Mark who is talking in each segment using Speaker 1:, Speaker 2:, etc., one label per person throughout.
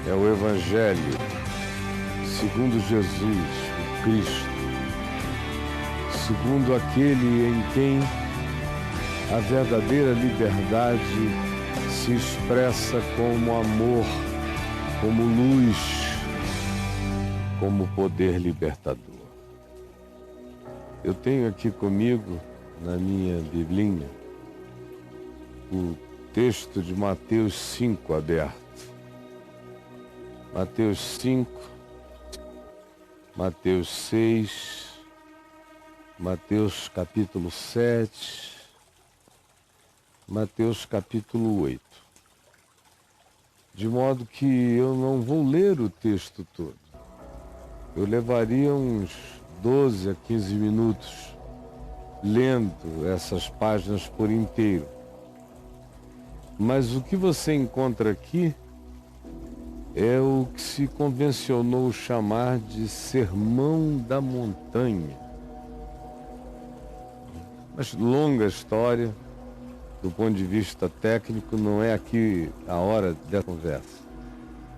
Speaker 1: é o Evangelho segundo Jesus, o Cristo, segundo aquele em quem a verdadeira liberdade se expressa como amor, como luz, como poder libertador. Eu tenho aqui comigo, na minha Biblinha, o texto de Mateus 5 aberto. Mateus 5, Mateus 6, Mateus capítulo 7, Mateus capítulo 8. De modo que eu não vou ler o texto todo. Eu levaria uns 12 a 15 minutos lendo essas páginas por inteiro. Mas o que você encontra aqui é o que se convencionou chamar de Sermão da Montanha. Mas longa história, do ponto de vista técnico, não é aqui a hora da conversa.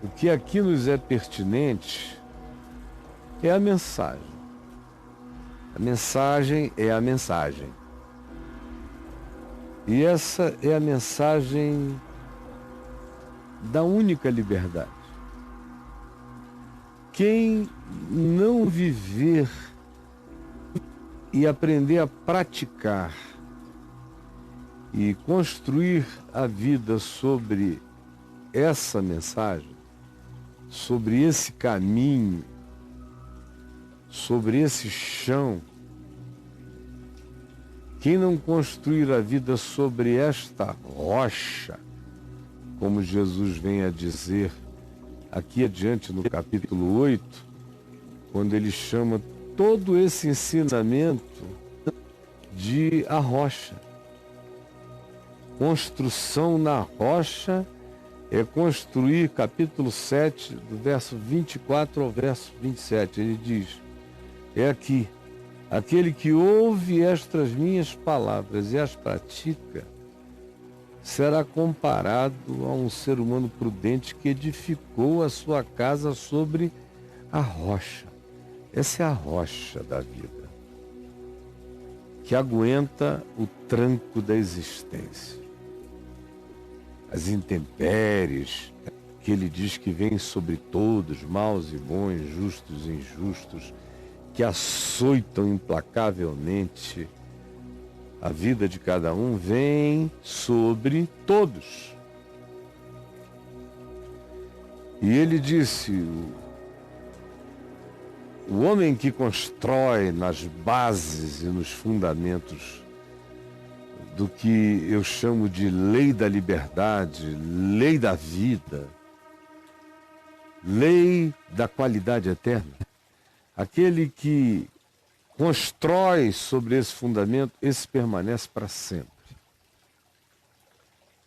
Speaker 1: O que aqui nos é pertinente é a mensagem. A mensagem é a mensagem. E essa é a mensagem da única liberdade. Quem não viver e aprender a praticar e construir a vida sobre essa mensagem, sobre esse caminho, sobre esse chão, quem não construir a vida sobre esta rocha, como Jesus vem a dizer aqui adiante no capítulo 8, quando ele chama todo esse ensinamento de a rocha. Construção na rocha é construir, capítulo 7, do verso 24 ao verso 27. Ele diz, é aqui, aquele que ouve estas minhas palavras e as pratica, será comparado a um ser humano prudente que edificou a sua casa sobre a rocha. Essa é a rocha da vida, que aguenta o tranco da existência. As intempéries, que ele diz que vêm sobre todos, maus e bons, justos e injustos, que açoitam implacavelmente a vida de cada um, vem sobre todos. E ele disse, o homem que constrói nas bases e nos fundamentos do que eu chamo de lei da liberdade, lei da vida, lei da qualidade eterna, aquele que constrói sobre esse fundamento, esse permanece para sempre.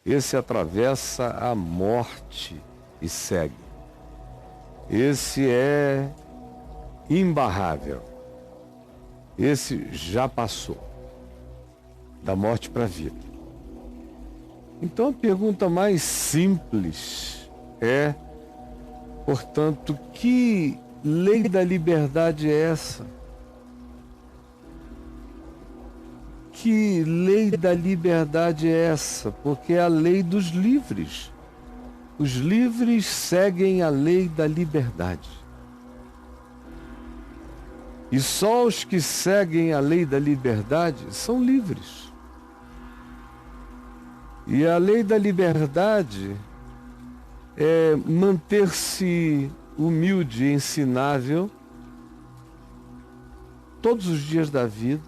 Speaker 1: Esse atravessa a morte e segue. Esse é imbarrável. Esse já passou da morte para a vida. Então a pergunta mais simples é, portanto, que lei da liberdade é essa? Que lei da liberdade é essa? Porque é a lei dos livres. Os livres seguem a lei da liberdade. E só os que seguem a lei da liberdade são livres. E a lei da liberdade é manter-se humilde e ensinável todos os dias da vida,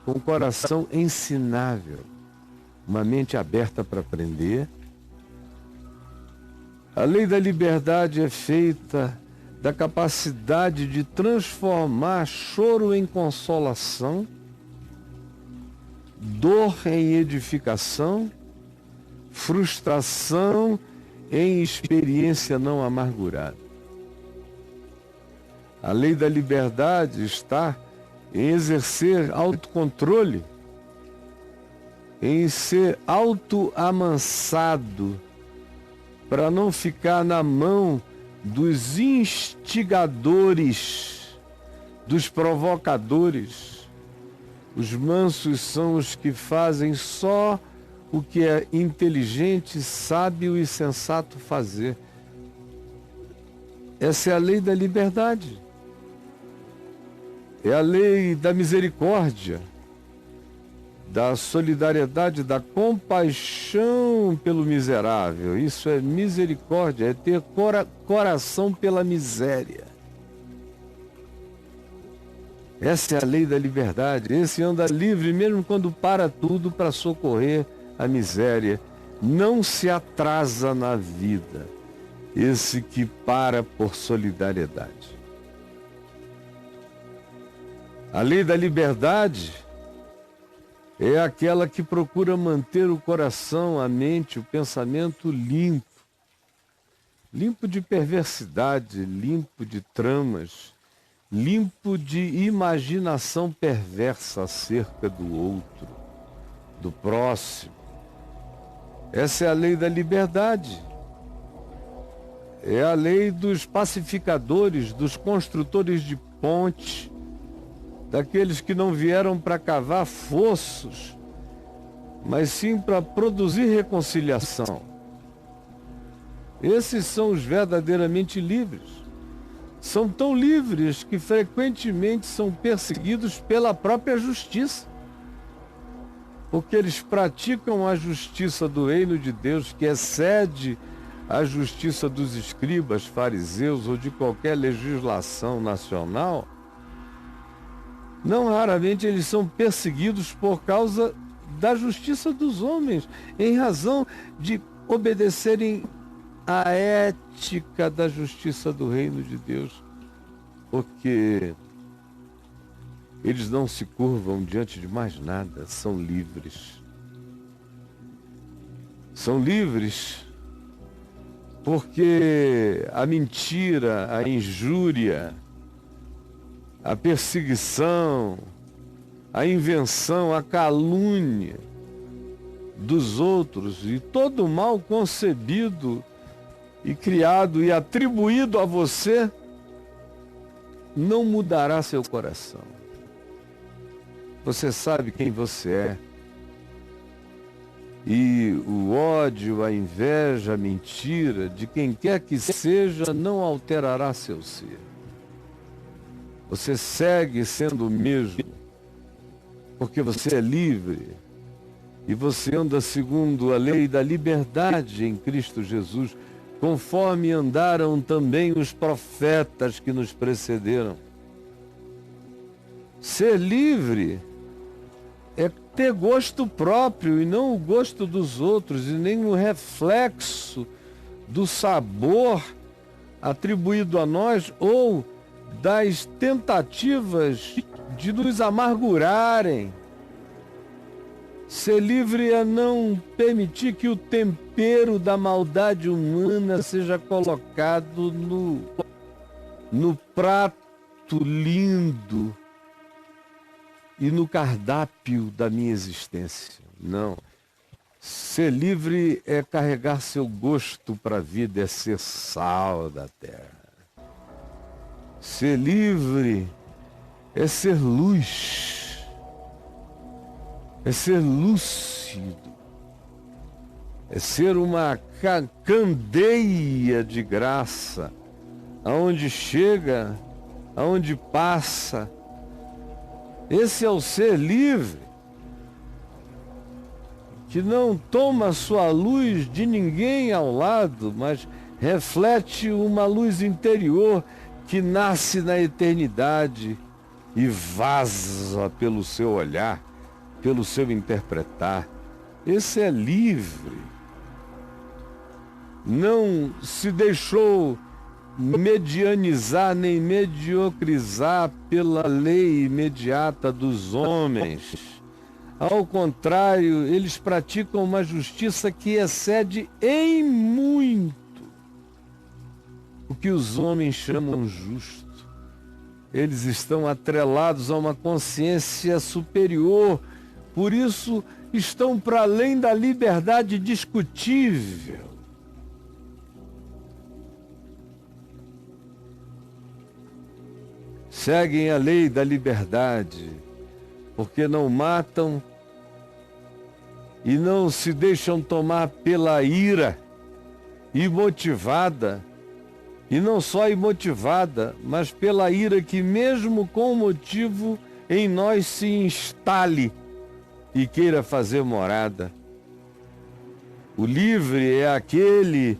Speaker 1: com o coração ensinável, uma mente aberta para aprender. A lei da liberdade é feita da capacidade de transformar choro em consolação, dor em edificação, frustração em experiência não amargurada. A lei da liberdade está em exercer autocontrole, em ser autoamansado, para não ficar na mão dos instigadores, dos provocadores. Os mansos são os que fazem só o que é inteligente, sábio e sensato fazer. Essa é a lei da liberdade. É a lei da misericórdia, da solidariedade, da compaixão pelo miserável. Isso é misericórdia, é ter coração pela miséria. Essa é a lei da liberdade. Esse anda livre mesmo quando para tudo para socorrer a miséria. Não se atrasa na vida. Esse que para por solidariedade. A lei da liberdade é aquela que procura manter o coração, a mente, o pensamento limpo. Limpo de perversidade, limpo de tramas, limpo de imaginação perversa acerca do outro, do próximo. Essa é a lei da liberdade. É a lei dos pacificadores, dos construtores de ponte, daqueles que não vieram para cavar fossos, mas sim para produzir reconciliação. Esses são os verdadeiramente livres. São tão livres que frequentemente são perseguidos pela própria justiça, porque eles praticam a justiça do reino de Deus, que excede a justiça dos escribas, fariseus ou de qualquer legislação nacional. Não raramente eles são perseguidos por causa da justiça dos homens, em razão de obedecerem à ética da justiça do reino de Deus, porque eles não se curvam diante de mais nada, são livres. São livres porque a mentira, a injúria, a perseguição, a invenção, a calúnia dos outros e todo o mal concebido e criado e atribuído a você não mudará seu coração. Você sabe quem você é. E o ódio, a inveja, a mentira de quem quer que seja não alterará seu ser. Você segue sendo o mesmo, porque você é livre e você anda segundo a lei da liberdade em Cristo Jesus, conforme andaram também os profetas que nos precederam. Ser livre é ter gosto próprio e não o gosto dos outros, e nem o reflexo do sabor atribuído a nós ou das tentativas de nos amargurarem. Ser livre é não permitir que o tempero da maldade humana seja colocado no prato lindo e no cardápio da minha existência. Não. Ser livre é carregar seu gosto para a vida, é ser sal da terra. Ser livre é ser luz, é ser lúcido, é ser uma candeia de graça, aonde chega, aonde passa. Esse é o ser livre, que não toma sua luz de ninguém ao lado, mas reflete uma luz interior que nasce na eternidade e vaza pelo seu olhar, pelo seu interpretar. Esse é livre. Não se deixou medianizar nem mediocrizar pela lei imediata dos homens. Ao contrário, eles praticam uma justiça que excede em muito o que os homens chamam justo. Eles estão atrelados a uma consciência superior, por isso estão para além da liberdade discutível. seguem a lei da liberdade, porque não matam e não se deixam tomar pela ira imotivada, e não só imotivada, mas pela ira que mesmo com motivo em nós se instale e queira fazer morada. O livre é aquele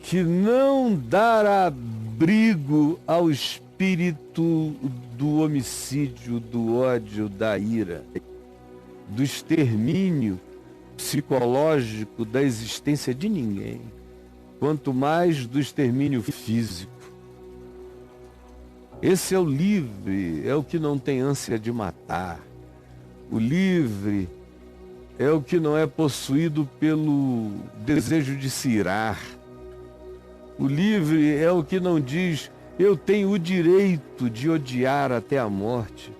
Speaker 1: que não dá abrigo ao espírito do homicídio, do ódio, da ira, do extermínio psicológico da existência de ninguém, quanto mais do extermínio físico. Esse é o livre, é o que não tem ânsia de matar. O livre é o que não é possuído pelo desejo de se irar. O livre é o que não diz, eu tenho o direito de odiar até a morte.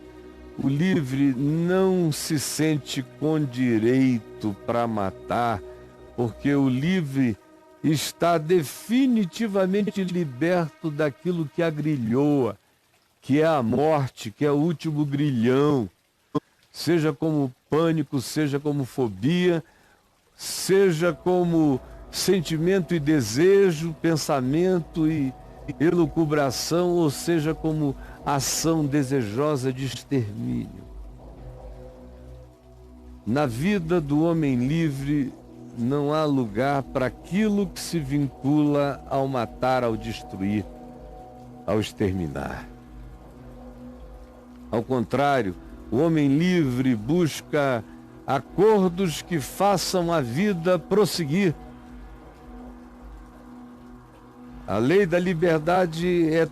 Speaker 1: O livre não se sente com direito para matar, porque o livre está definitivamente liberto daquilo que agrilhoa, que é a morte, que é o último grilhão, seja como pânico, seja como fobia, seja como sentimento e desejo, pensamento e elucubração, ou seja como ação desejosa de extermínio. Na vida do homem livre não há lugar para aquilo que se vincula ao matar, ao destruir, ao exterminar. Ao contrário, o homem livre busca acordos que façam a vida prosseguir. A lei da liberdade é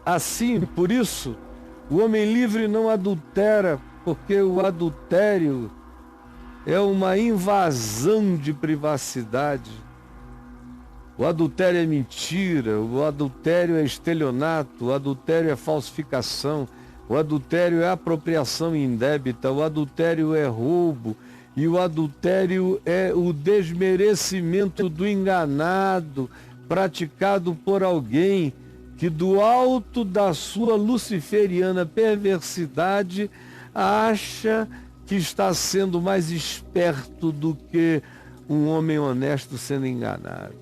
Speaker 1: assim, por isso, o homem livre não adultera, porque o adultério é uma invasão de privacidade. O adultério é mentira, o adultério é estelionato, o adultério é falsificação, o adultério é apropriação indébita, o adultério é roubo, e o adultério é o desmerecimento do enganado, praticado por alguém que do alto da sua luciferiana perversidade acha que está sendo mais esperto do que um homem honesto sendo enganado.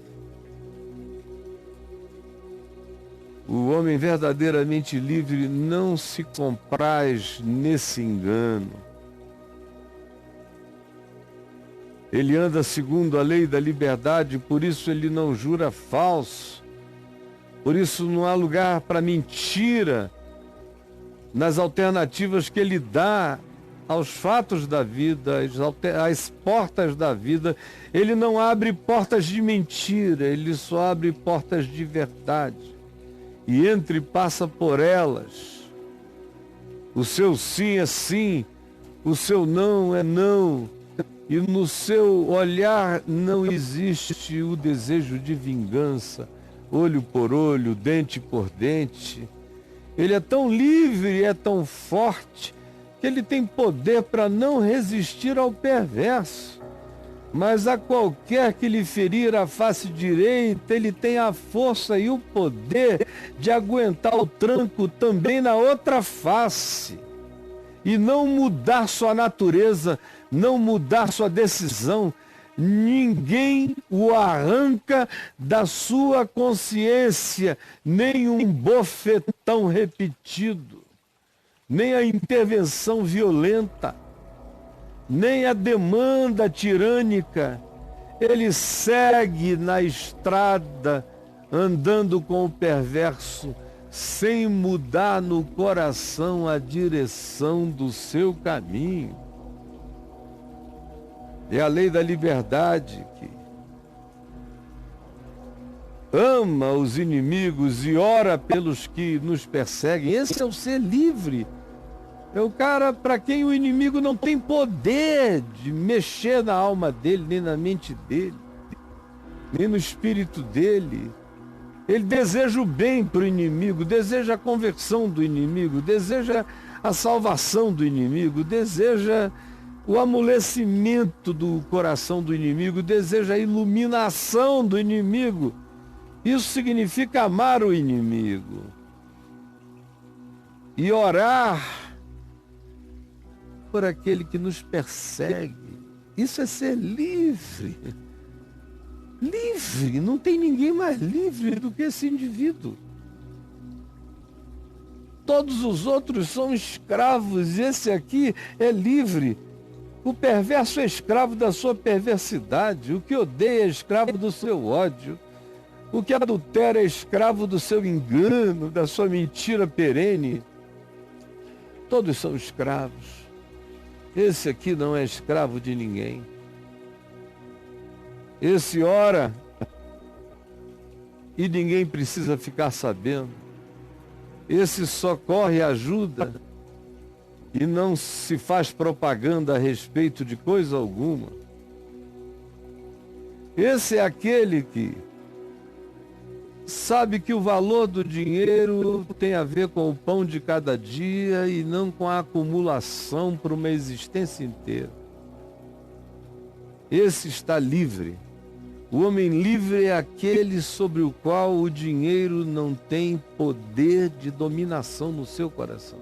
Speaker 1: O homem verdadeiramente livre não se compraz nesse engano. Ele anda segundo a lei da liberdade, por isso ele não jura falso. Por isso não há lugar para mentira nas alternativas que ele dá aos fatos da vida, às portas da vida. Ele não abre portas de mentira, ele só abre portas de verdade. E entra e passa por elas. O seu sim é sim, o seu não é não. E no seu olhar não existe o desejo de vingança, olho por olho, dente por dente. Ele é tão livre, é tão forte, que ele tem poder para não resistir ao perverso. Mas a qualquer que lhe ferir a face direita, ele tem a força e o poder de aguentar o tranco também na outra face. E não mudar sua natureza, não mudar sua decisão. Ninguém o arranca da sua consciência, nem um bofetão repetido, nem a intervenção violenta, nem a demanda tirânica. Ele segue na estrada, andando com o perverso, sem mudar no coração a direção do seu caminho. É a lei da liberdade que ama os inimigos e ora pelos que nos perseguem. Esse é o ser livre. É o cara para quem o inimigo não tem poder de mexer na alma dele, nem na mente dele, nem no espírito dele. Ele deseja o bem para o inimigo, deseja a conversão do inimigo, deseja a salvação do inimigo, deseja o amolecimento do coração do inimigo, deseja a iluminação do inimigo. Isso significa amar o inimigo. e orar por aquele que nos persegue. Isso é ser livre. Livre, não tem ninguém mais livre do que esse indivíduo. Todos os outros são escravos, esse aqui é livre. O perverso é escravo da sua perversidade, o que odeia é escravo do seu ódio, o que adultera é escravo do seu engano, da sua mentira perene. Todos são escravos. Esse aqui não é escravo de ninguém. Esse ora e ninguém precisa ficar sabendo. Esse socorre e ajuda e não se faz propaganda a respeito de coisa alguma. Esse é aquele que sabe que o valor do dinheiro tem a ver com o pão de cada dia e não com a acumulação por uma existência inteira. Esse está livre. O homem livre é aquele sobre o qual o dinheiro não tem poder de dominação no seu coração.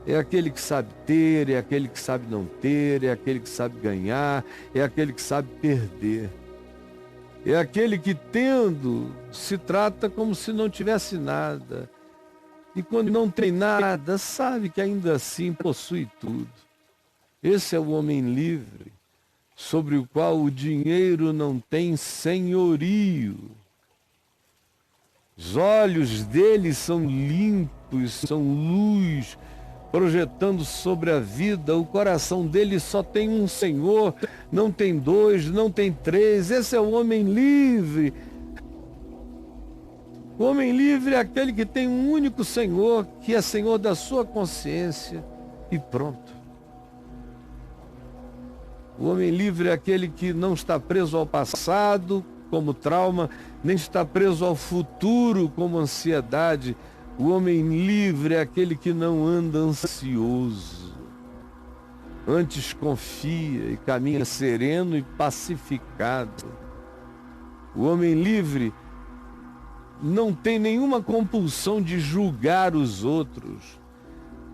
Speaker 1: É aquele que sabe ter, é aquele que sabe não ter, é aquele que sabe ganhar, é aquele que sabe perder. É aquele que, tendo, se trata como se não tivesse nada. E quando não tem nada, sabe que ainda assim possui tudo. Esse é o homem livre, sobre o qual o dinheiro não tem senhorio. Os olhos dele são limpos, são luz, projetando sobre a vida. O coração dele só tem um Senhor, não tem dois, não tem três. Esse é o homem livre. O homem livre é aquele que tem um único Senhor, que é Senhor da sua consciência, e pronto. O homem livre é aquele que não está preso ao passado como trauma, nem está preso ao futuro como ansiedade. O homem livre é aquele que não anda ansioso, antes confia e caminha sereno e pacificado. O homem livre não tem nenhuma compulsão de julgar os outros,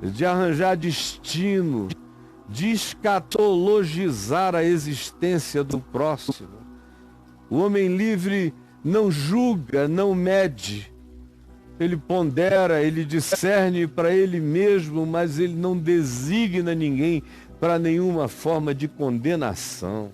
Speaker 1: de arranjar destino, de escatologizar a existência do próximo. O homem livre não julga, não mede. Ele pondera, ele discerne para ele mesmo, mas ele não designa ninguém para nenhuma forma de condenação.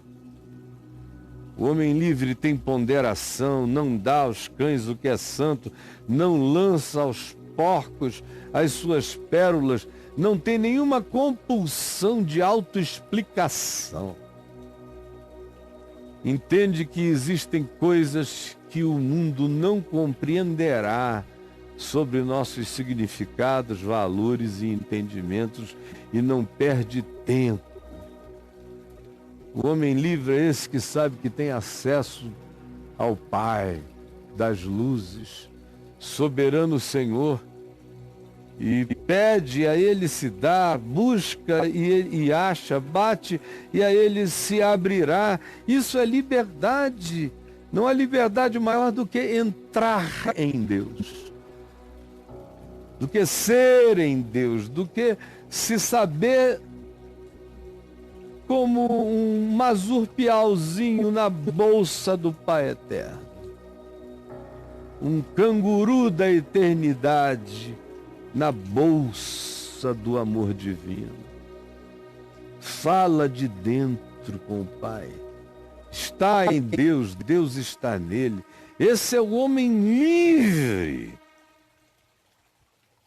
Speaker 1: O homem livre tem ponderação, não dá aos cães o que é santo, não lança aos porcos as suas pérolas, não tem nenhuma compulsão de autoexplicação. Entende que existem coisas que o mundo não compreenderá sobre nossos significados, valores e entendimentos e não perde tempo. O homem livre é esse que sabe que tem acesso ao Pai das luzes, soberano Senhor, e pede, a ele se dá, busca e acha, bate e a ele se abrirá. Isso é liberdade. Não há liberdade maior do que entrar em Deus, do que ser em Deus, do que se saber como um mazurpialzinho na bolsa do Pai Eterno, um canguru da eternidade na bolsa do amor divino. Fala de dentro com o Pai. Está em Deus, Deus está nele. Esse é o homem livre.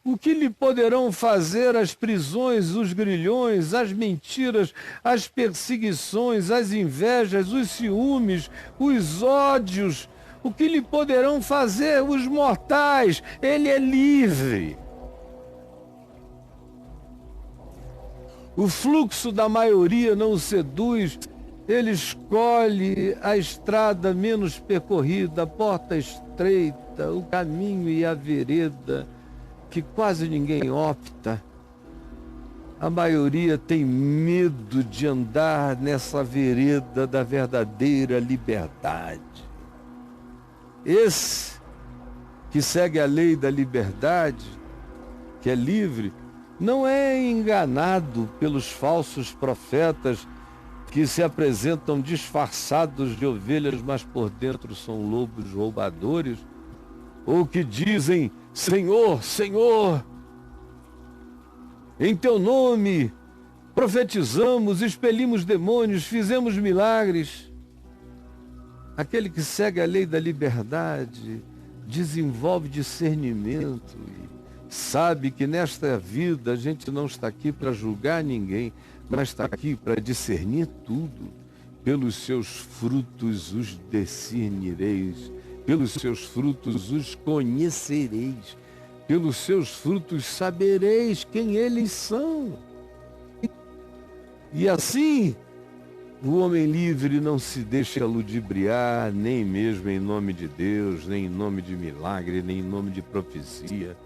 Speaker 1: O que lhe poderão fazer as prisões, os grilhões, as mentiras, as perseguições, as invejas, os ciúmes, os ódios? O que lhe poderão fazer os mortais? Ele é livre. O fluxo da maioria não o seduz, ele escolhe a estrada menos percorrida, a porta estreita, o caminho e a vereda, que quase ninguém opta. A maioria tem medo de andar nessa vereda da verdadeira liberdade. Esse que segue a lei da liberdade que é livre, não é enganado pelos falsos profetas que se apresentam disfarçados de ovelhas, mas por dentro são lobos roubadores, ou que dizem: Senhor, Senhor, em teu nome profetizamos, expelimos demônios, fizemos milagres. Aquele que segue a lei da liberdade desenvolve discernimento e sabe que nesta vida a gente não está aqui para julgar ninguém, mas está aqui para discernir tudo. Pelos seus frutos os discernireis, pelos seus frutos os conhecereis, pelos seus frutos sabereis quem eles são. E assim, o homem livre não se deixa ludibriar, nem mesmo em nome de Deus, nem em nome de milagre, nem em nome de profecia,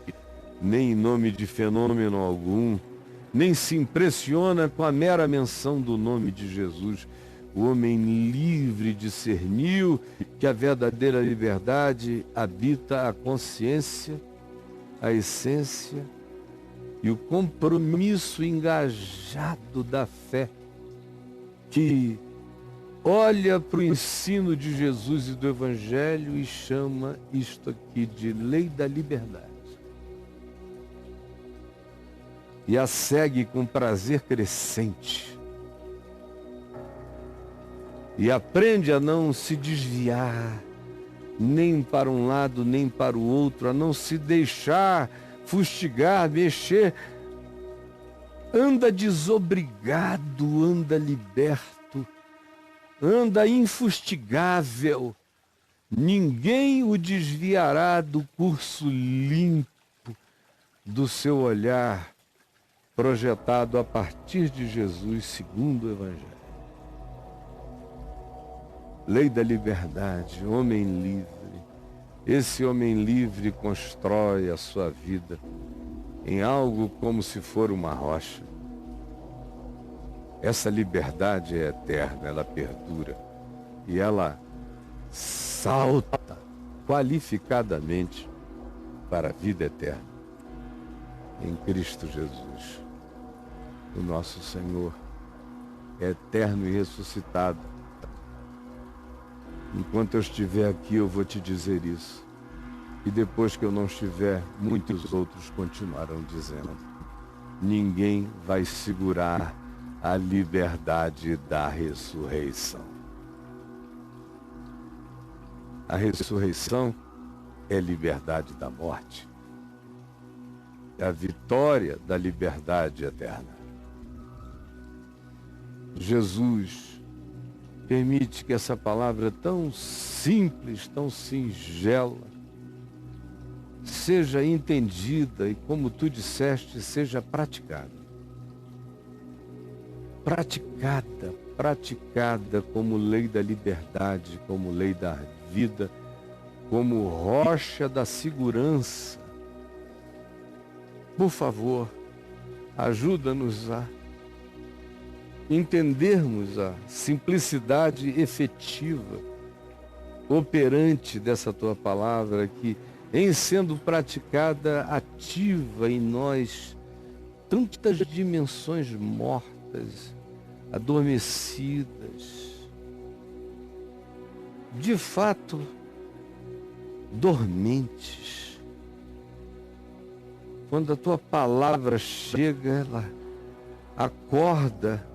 Speaker 1: nem em nome de fenômeno algum, nem se impressiona com a mera menção do nome de Jesus. O homem livre discerniu que a verdadeira liberdade habita a consciência, a essência e o compromisso engajado da fé, que olha para o ensino de Jesus e do Evangelho e chama isto aqui de lei da liberdade. E a segue com prazer crescente. E aprende a não se desviar, nem para um lado, nem para o outro, a não se deixar fustigar, mexer. Anda desobrigado, anda liberto, anda infustigável. Ninguém o desviará do curso limpo do seu olhar, projetado a partir de Jesus, segundo o Evangelho. Lei da liberdade, homem livre. Esse homem livre constrói a sua vida em algo como se for uma rocha. Essa liberdade é eterna, ela perdura e ela salta qualificadamente para a vida eterna em Cristo Jesus. O nosso Senhor é eterno e ressuscitado. Enquanto eu estiver aqui, eu vou te dizer isso. E depois que eu não estiver, muitos outros continuarão dizendo. Ninguém vai segurar a liberdade da ressurreição. A ressurreição é liberdade da morte. É a vitória da liberdade eterna. Jesus permite que essa palavra tão simples, tão singela, seja entendida e, como tu disseste, seja praticada. Praticada como lei da liberdade, como lei da vida, como rocha da segurança. Por favor, ajuda-nos a entendermos a simplicidade efetiva, operante dessa tua palavra, que, em sendo praticada, ativa em nós tantas dimensões mortas, adormecidas, de fato, dormentes. Quando a tua palavra chega, ela acorda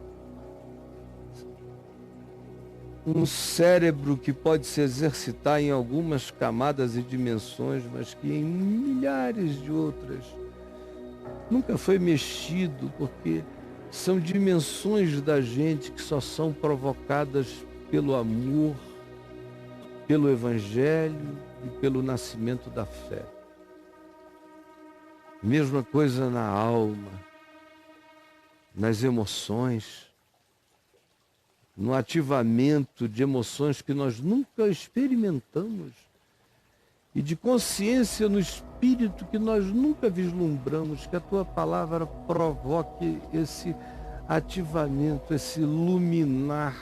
Speaker 1: um cérebro que pode se exercitar em algumas camadas e dimensões, mas que em milhares de outras nunca foi mexido, porque são dimensões da gente que só são provocadas pelo amor, pelo Evangelho e pelo nascimento da fé. Mesma coisa na alma, nas emoções, no ativamento de emoções que nós nunca experimentamos e de consciência no espírito que nós nunca vislumbramos, que a tua palavra provoque esse ativamento, esse luminar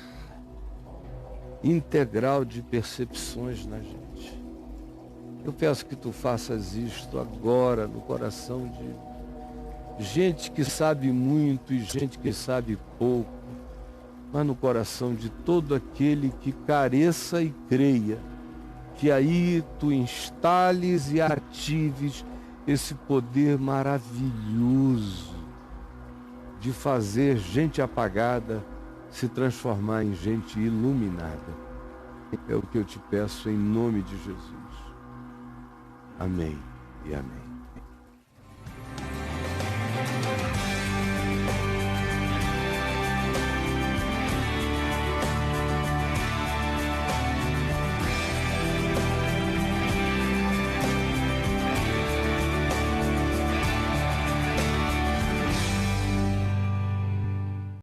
Speaker 1: integral de percepções na gente. Eu peço que tu faças isto agora no coração de gente que sabe muito e gente que sabe pouco, mas no coração de todo aquele que careça e creia, que aí tu instales e atives esse poder maravilhoso de fazer gente apagada se transformar em gente iluminada. É o que eu te peço em nome de Jesus. Amém e amém.